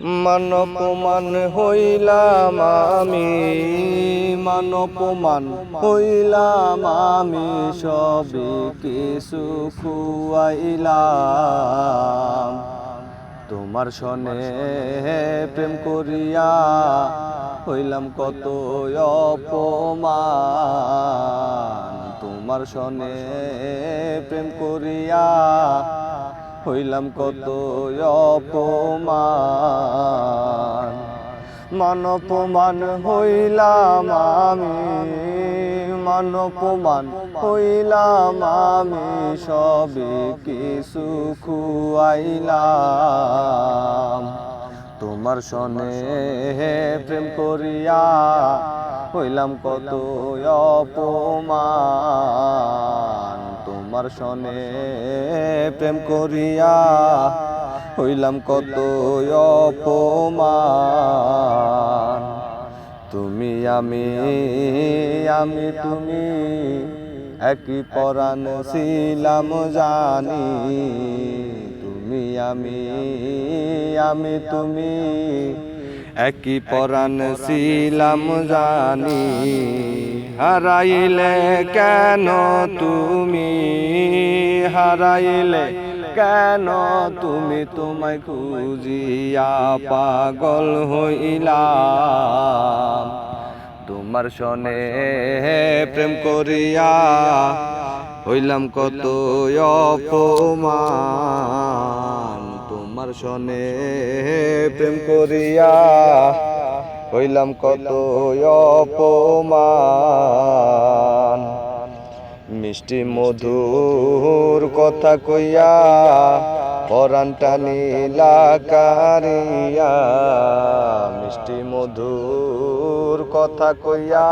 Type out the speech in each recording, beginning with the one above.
মান অপমান হইলাম আমি, মান অপমান হইলাম আমি, সবে কিছু খুয়াইলাম। তোমার সনে প্রেম করিয়া হইলাম কত অপমান। তোমার সনে প্রেম করিয়া হইলাম কত অপমান। মান অপমান হইলাম আমি, মান অপমান হইলাম আমি, সবে কিছু খুয়াইলাম। তোমার সনে প্রেম করিয়া হইলাম কত অপমান। তোমার সনে প্রেম করিয়া হইলাম কত অপমান। তুমি আমি, আমি তুমি একই পরাণ ছিলাম জানি। তুমি আমি, আমি তুমি একই পরাণ ছিলাম জানি। হারাইলে কেন তুমি, হারাইলে কেন তুমি, তোমায় খুঁজিয়া পাগল হইলাম। তোমার সনে প্রেম করিয়া হইলাম কত অপমান। তোমার সনে প্রেম করিয়া হইলাম কত অপমান। মিষ্টি মধুর কথা কইয়া পরাণটা নীলা কারিয়া। মিষ্টি মধুর কথা কইয়া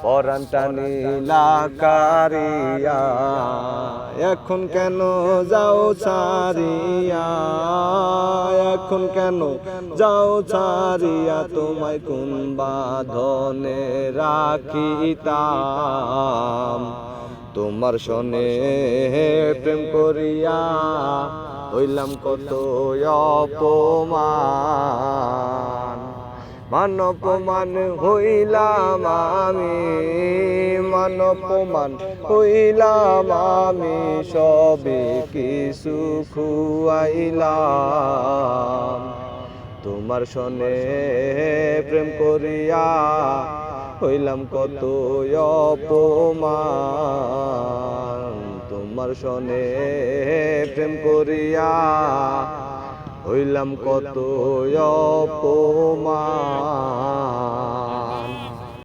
পরাণটা নীলা কারিয়া। এখন কেন যাও ছাড়িয়া, এখন কেন যাও ছাড়িয়া, তোমায় কোন বাঁধনে রাখিতাম। তোমার সনে প্রেম করিয়া হইলাম কত অপমান। মান অপমান হইলাম আমি, মান অপমান হইলাম আমি, সবে কিছু খুয়াইলাম। তোমার সনে প্রেম করিয়া হইলাম কত অপমান। তোমার সনে প্রেম করিয়া হইলাম কত অপমান।